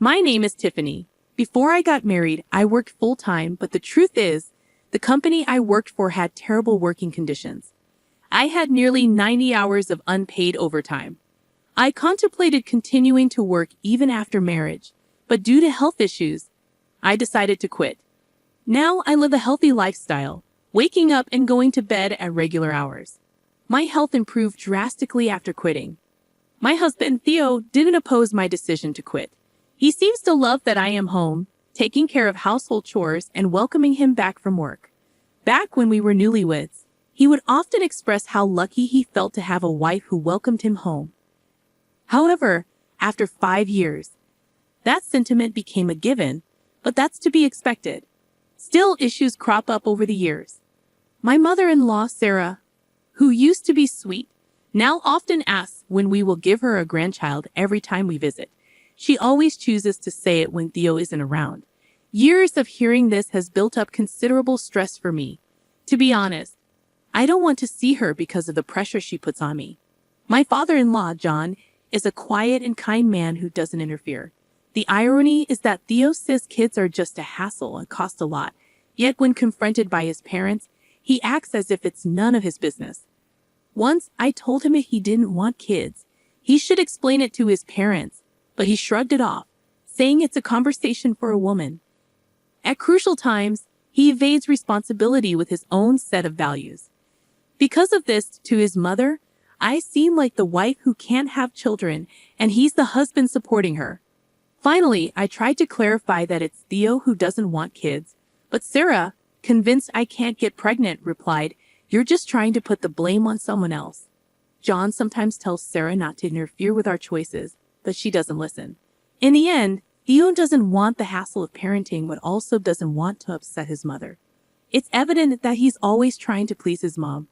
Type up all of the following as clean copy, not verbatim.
My name is Tiffany. Before I got married, I worked full-time, but the truth is, the company I worked for had terrible working conditions. I had nearly 90 hours of unpaid overtime. I contemplated continuing to work even after marriage, but due to health issues, I decided to quit. Now I live a healthy lifestyle, waking up and going to bed at regular hours. My health improved drastically after quitting. My husband, Theo, didn't oppose my decision to quit. He seems to love that I am home, taking care of household chores and welcoming him back from work. Back when we were newlyweds, he would often express how lucky he felt to have a wife who welcomed him home. However, after 5 years, that sentiment became a given, but that's to be expected. Still, issues crop up over the years. My mother-in-law, Sarah, who used to be sweet, now often asks when we will give her a grandchild every time we visit. She always chooses to say it when Theo isn't around. Years of hearing this has built up considerable stress for me. To be honest, I don't want to see her because of the pressure she puts on me. My father-in-law, John, is a quiet and kind man who doesn't interfere. The irony is that Theo says kids are just a hassle and cost a lot, yet when confronted by his parents, he acts as if it's none of his business. Once, I told him if he didn't want kids, he should explain it to his parents, but he shrugged it off, saying it's a conversation for a woman. At crucial times, he evades responsibility with his own set of values. Because of this, to his mother, I seem like the wife who can't have children, and he's the husband supporting her. Finally, I tried to clarify that it's Theo who doesn't want kids, but Sarah, convinced I can't get pregnant, replied, "You're just trying to put the blame on someone else." John sometimes tells Sarah not to interfere with our choices, but she doesn't listen. In the end, Theo doesn't want the hassle of parenting, but also doesn't want to upset his mother. It's evident that he's always trying to please his mom.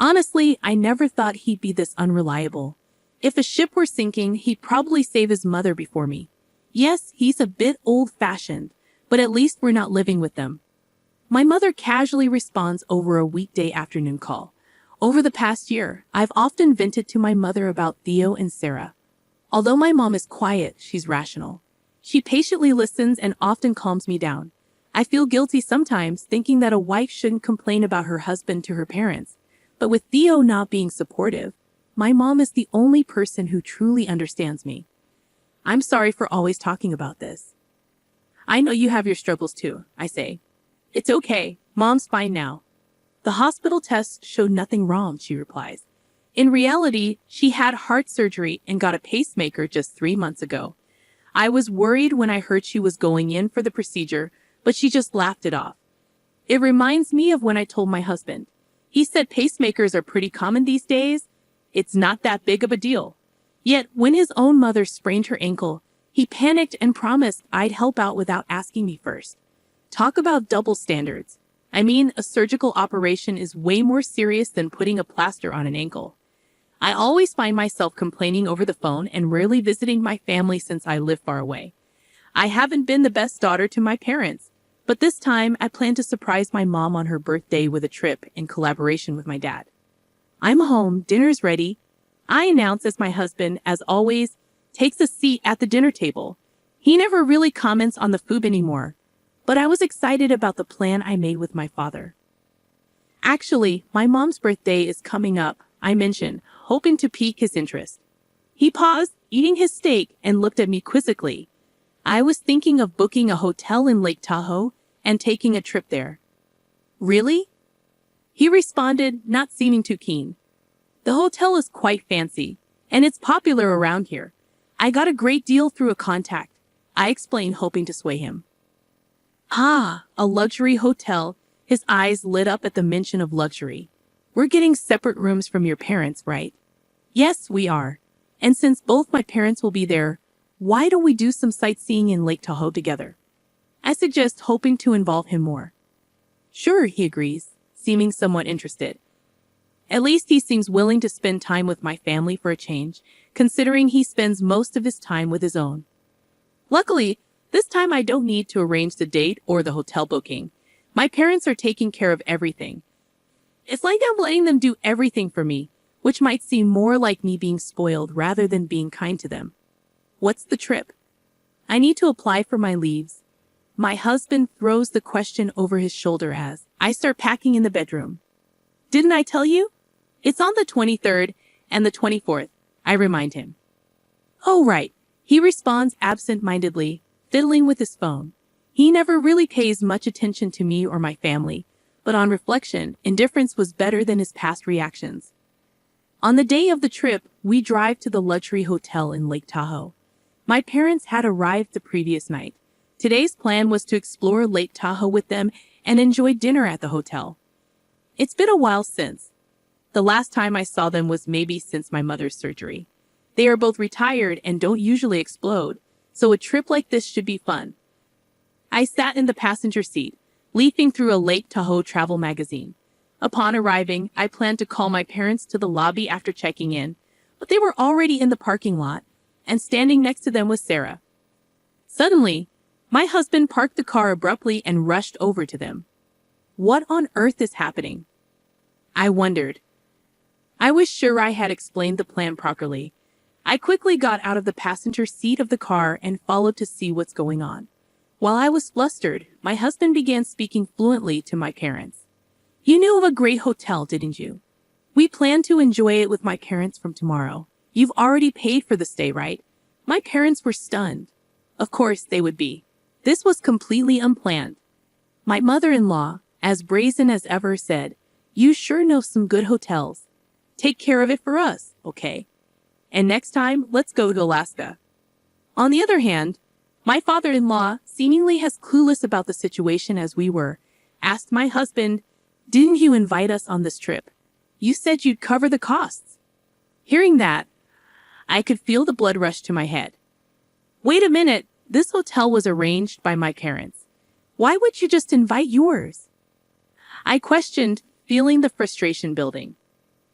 Honestly, I never thought he'd be this unreliable. If a ship were sinking, he'd probably save his mother before me. Yes, he's a bit old-fashioned, but at least we're not living with them. My mother casually responds over a weekday afternoon call. Over the past year, I've often vented to my mother about Theo and Sarah. Although my mom is quiet, she's rational. She patiently listens and often calms me down. I feel guilty sometimes, thinking that a wife shouldn't complain about her husband to her parents. But with Theo not being supportive, my mom is the only person who truly understands me. I'm sorry for always talking about this. I know you have your struggles too, I say. It's okay, Mom's fine now. The hospital tests showed nothing wrong, she replies. In reality, she had heart surgery and got a pacemaker just 3 months ago. I was worried when I heard she was going in for the procedure, but she just laughed it off. It reminds me of when I told my husband. He said pacemakers are pretty common these days. It's not that big of a deal. Yet, when his own mother sprained her ankle, he panicked and promised I'd help out without asking me first. Talk about double standards. I mean, a surgical operation is way more serious than putting a plaster on an ankle. I always find myself complaining over the phone and rarely visiting my family since I live far away. I haven't been the best daughter to my parents, but this time I plan to surprise my mom on her birthday with a trip in collaboration with my dad. I'm home, dinner's ready. I announce as my husband, as always, takes a seat at the dinner table. He never really comments on the food anymore, but I was excited about the plan I made with my father. Actually, my mom's birthday is coming up, I mentioned, hoping to pique his interest. He paused, eating his steak, and looked at me quizzically. I was thinking of booking a hotel in Lake Tahoe and taking a trip there. Really? He responded, not seeming too keen. The hotel is quite fancy, and it's popular around here. I got a great deal through a contact, I explained, hoping to sway him. Ah, a luxury hotel. His eyes lit up at the mention of luxury. We're getting separate rooms from your parents, right? Yes, we are. And since both my parents will be there, why don't we do some sightseeing in Lake Tahoe together? I suggest, hoping to involve him more. Sure, he agrees, seeming somewhat interested. At least he seems willing to spend time with my family for a change, considering he spends most of his time with his own. Luckily, this time I don't need to arrange the date or the hotel booking. My parents are taking care of everything. It's like I'm letting them do everything for me, which might seem more like me being spoiled rather than being kind to them. What's the trip? I need to apply for my leaves. My husband throws the question over his shoulder as I start packing in the bedroom. Didn't I tell you? It's on the 23rd and the 24th, I remind him. Oh, right, he responds absent-mindedly, fiddling with his phone. He never really pays much attention to me or my family, but on reflection, indifference was better than his past reactions. On the day of the trip, we drive to the luxury hotel in Lake Tahoe. My parents had arrived the previous night. Today's plan was to explore Lake Tahoe with them and enjoy dinner at the hotel. It's been a while since. The last time I saw them was maybe since my mother's surgery. They are both retired and don't usually explode, so a trip like this should be fun. I sat in the passenger seat, leafing through a Lake Tahoe travel magazine. Upon arriving, I planned to call my parents to the lobby after checking in, but they were already in the parking lot, and standing next to them was Sarah. Suddenly, my husband parked the car abruptly and rushed over to them. What on earth is happening? I wondered. I was sure I had explained the plan properly. I quickly got out of the passenger seat of the car and followed to see what's going on. While I was flustered, my husband began speaking fluently to my parents. You knew of a great hotel, didn't you? We plan to enjoy it with my parents from tomorrow. You've already paid for the stay, right? My parents were stunned. Of course they would be. This was completely unplanned. My mother-in-law, as brazen as ever, said, You sure know some good hotels. Take care of it for us, okay? And next time, let's go to Alaska. On the other hand, my father-in-law, seemingly as clueless about the situation as we were, asked my husband, Didn't you invite us on this trip? You said you'd cover the costs. Hearing that, I could feel the blood rush to my head. Wait a minute, this hotel was arranged by my parents. Why would you just invite yours? I questioned, feeling the frustration building.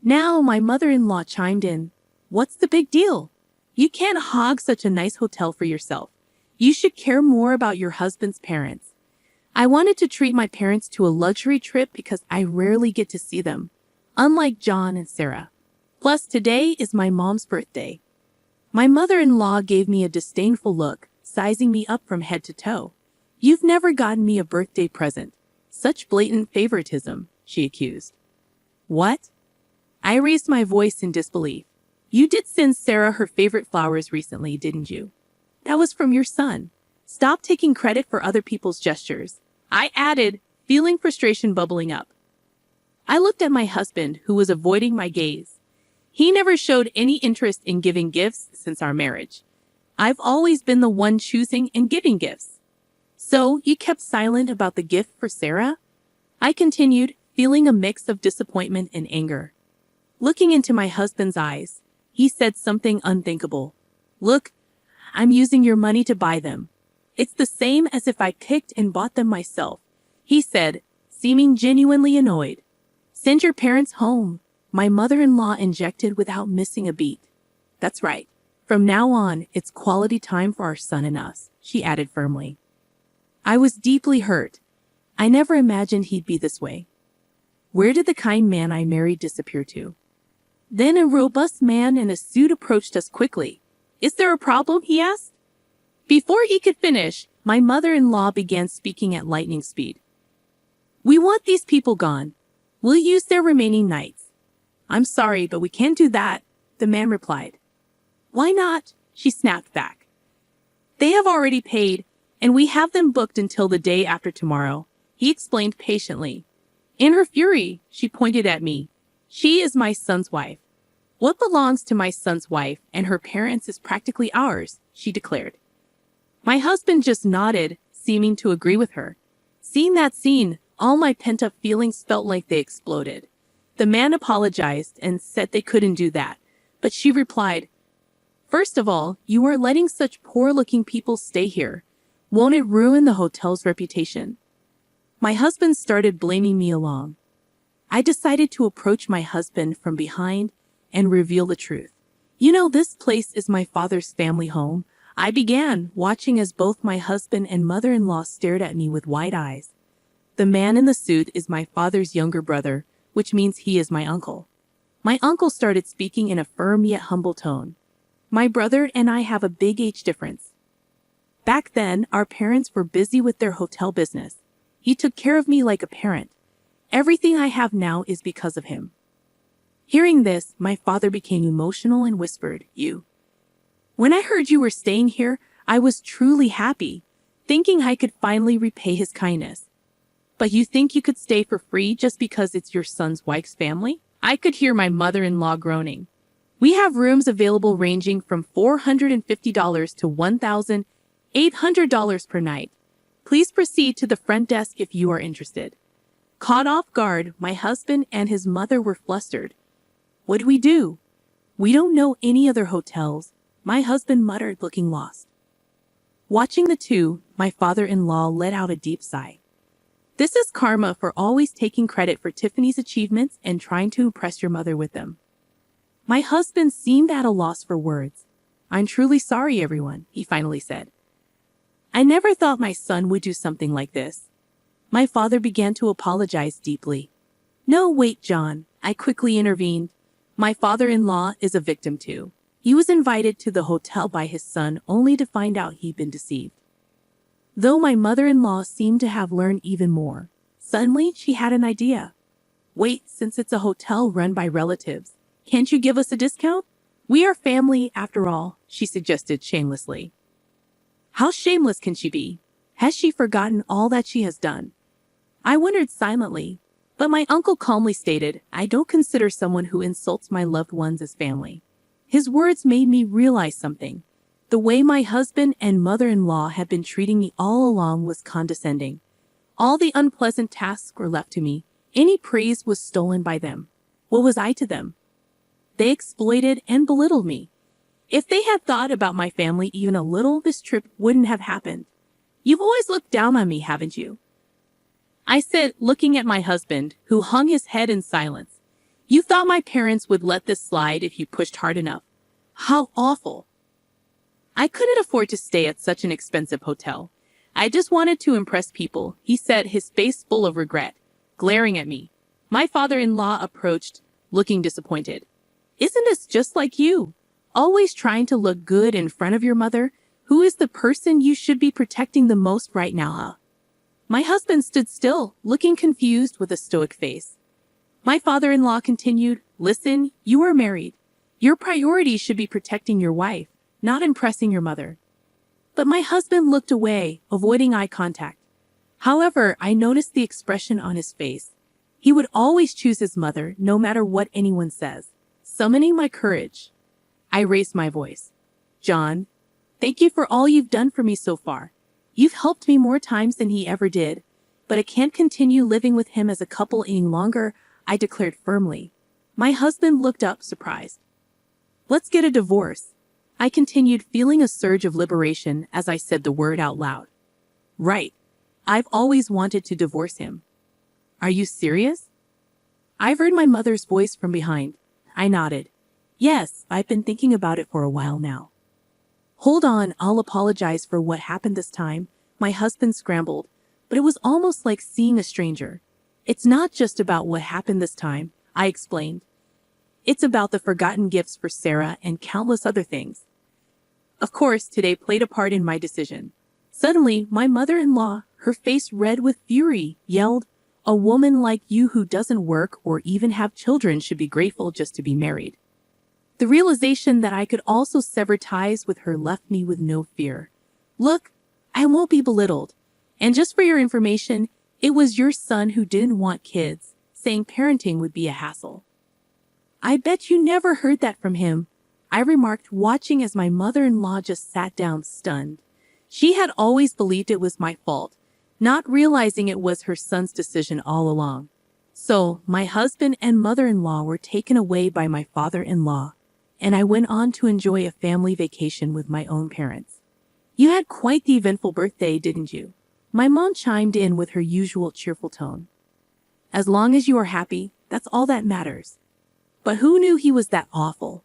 Now my mother-in-law chimed in. What's the big deal? You can't hog such a nice hotel for yourself. You should care more about your husband's parents. I wanted to treat my parents to a luxury trip because I rarely get to see them, unlike John and Sarah. Plus, today is my mom's birthday. My mother-in-law gave me a disdainful look, sizing me up from head to toe. You've never gotten me a birthday present. Such blatant favoritism, she accused. What? I raised my voice in disbelief. You did send Sarah her favorite flowers recently, didn't you? That was from your son. Stop taking credit for other people's gestures. I added, feeling frustration bubbling up. I looked at my husband, who was avoiding my gaze. He never showed any interest in giving gifts since our marriage. I've always been the one choosing and giving gifts. So, you kept silent about the gift for Sarah? I continued, feeling a mix of disappointment and anger. Looking into my husband's eyes, he said something unthinkable. Look, I'm using your money to buy them. It's the same as if I picked and bought them myself, he said, seeming genuinely annoyed. Send your parents home, my mother-in-law injected without missing a beat. That's right. From now on, it's quality time for our son and us, she added firmly. I was deeply hurt. I never imagined he'd be this way. Where did the kind man I married disappear to? Then a robust man in a suit approached us quickly. Is there a problem? He asked. Before he could finish, my mother-in-law began speaking at lightning speed. We want these people gone. We'll use their remaining nights. I'm sorry, but we can't do that, the man replied. Why not? She snapped back. They have already paid, and we have them booked until the day after tomorrow, he explained patiently. In her fury, she pointed at me. She is my son's wife. What belongs to my son's wife and her parents is practically ours, she declared. My husband just nodded, seeming to agree with her. Seeing that scene, all my pent-up feelings felt like they exploded. The man apologized and said they couldn't do that, but she replied, First of all, you are letting such poor-looking people stay here. Won't it ruin the hotel's reputation? My husband started blaming me along. I decided to approach my husband from behind and reveal the truth. You know, this place is my father's family home. I began, watching as both my husband and mother-in-law stared at me with wide eyes. The man in the suit is my father's younger brother, which means he is my uncle. My uncle started speaking in a firm yet humble tone. My brother and I have a big age difference. Back then, our parents were busy with their hotel business. He took care of me like a parent. Everything I have now is because of him." Hearing this, my father became emotional and whispered, "You." When I heard you were staying here, I was truly happy, thinking I could finally repay his kindness. "But you think you could stay for free just because it's your son's wife's family?" I could hear my mother-in-law groaning. "We have rooms available ranging from $450 to $1,800 per night. Please proceed to the front desk if you are interested." Caught off guard, my husband and his mother were flustered. "What do we do?" "We don't know any other hotels," my husband muttered, looking lost. Watching the two, my father-in-law let out a deep sigh. "This is karma for always taking credit for Tiffany's achievements and trying to impress your mother with them." My husband seemed at a loss for words. "I'm truly sorry, everyone," he finally said. "I never thought my son would do something like this." My father began to apologize deeply. "No, wait, John," I quickly intervened. "My father-in-law is a victim too. He was invited to the hotel by his son only to find out he'd been deceived." Though my mother-in-law seemed to have learned even more, suddenly she had an idea. "Wait, since it's a hotel run by relatives, can't you give us a discount? We are family after all," she suggested shamelessly. How shameless can she be? Has she forgotten all that she has done? I wondered silently, but my uncle calmly stated, "I don't consider someone who insults my loved ones as family." His words made me realize something. The way my husband and mother-in-law had been treating me all along was condescending. All the unpleasant tasks were left to me. Any praise was stolen by them. What was I to them? They exploited and belittled me. If they had thought about my family even a little, this trip wouldn't have happened. "You've always looked down on me, haven't you?" I said, looking at my husband, who hung his head in silence. "You thought my parents would let this slide if you pushed hard enough. How awful." "I couldn't afford to stay at such an expensive hotel. I just wanted to impress people," he said, his face full of regret, glaring at me. My father-in-law approached, looking disappointed. "Isn't this just like you? Always trying to look good in front of your mother, who is the person you should be protecting the most right now, huh?" My husband stood still, looking confused with a stoic face. My father-in-law continued, "Listen, you are married. Your priority should be protecting your wife, not impressing your mother." But my husband looked away, avoiding eye contact. However, I noticed the expression on his face. He would always choose his mother, no matter what anyone says. Summoning my courage, I raised my voice. "John, thank you for all you've done for me so far. You've helped me more times than he ever did, but I can't continue living with him as a couple any longer," I declared firmly. My husband looked up, surprised. "Let's get a divorce," I continued, feeling a surge of liberation as I said the word out loud. "Right. I've always wanted to divorce him." "Are you serious?" I heard my mother's voice from behind. I nodded. "Yes, I've been thinking about it for a while now." "Hold on, I'll apologize for what happened this time," my husband scrambled, but it was almost like seeing a stranger. "It's not just about what happened this time," I explained. "It's about the forgotten gifts for Sarah and countless other things." Of course, today played a part in my decision. Suddenly, my mother-in-law, her face red with fury, yelled, "A woman like you who doesn't work or even have children should be grateful just to be married." The realization that I could also sever ties with her left me with no fear. "Look, I won't be belittled. And just for your information, it was your son who didn't want kids, saying parenting would be a hassle." "I bet you never heard that from him," I remarked, watching as my mother-in-law just sat down stunned. She had always believed it was my fault, not realizing it was her son's decision all along. So, my husband and mother-in-law were taken away by my father-in-law, and I went on to enjoy a family vacation with my own parents. "You had quite the eventful birthday, didn't you?" My mom chimed in with her usual cheerful tone. "As long as you are happy, that's all that matters." But who knew he was that awful?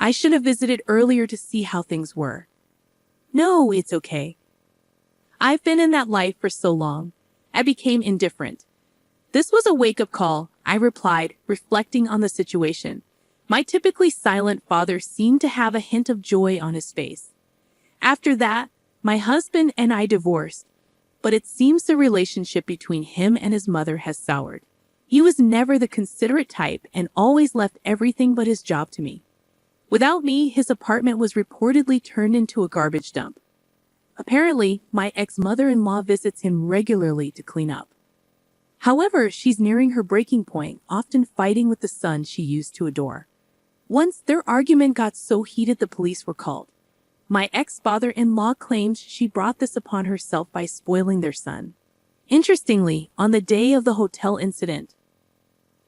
I should have visited earlier to see how things were. "No, it's okay. I've been in that life for so long. I became indifferent." "This was a wake-up call," I replied, reflecting on the situation. My typically silent father seemed to have a hint of joy on his face. "After that, My husband and I divorced, but it seems the relationship between him and his mother has soured. He was never the considerate type and always left everything but his job to me. Without me, his apartment was reportedly turned into a garbage dump. Apparently, my ex-mother-in-law visits him regularly to clean up. However, she's nearing her breaking point, often fighting with the son she used to adore. Once their argument got so heated the police were called. My ex-father-in-law claims she brought this upon herself by spoiling their son. Interestingly, on the day of the hotel incident,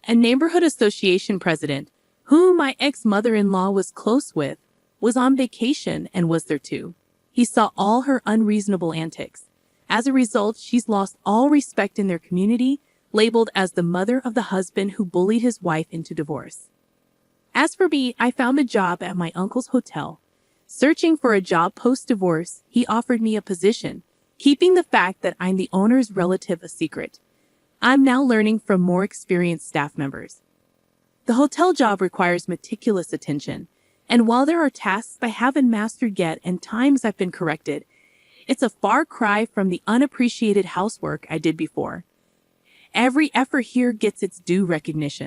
a neighborhood association president, whom my ex-mother-in-law was close with, was on vacation and was there too. He saw all her unreasonable antics. As a result, she's lost all respect in their community, labeled as the mother of the husband who bullied his wife into divorce. As for me, I found a job at my uncle's hotel. Searching for a job post-divorce, he offered me a position, keeping the fact that I'm the owner's relative a secret. I'm now learning from more experienced staff members. The hotel job requires meticulous attention, and while there are tasks I haven't mastered yet and times I've been corrected, it's a far cry from the unappreciated housework I did before. Every effort here gets its due recognition.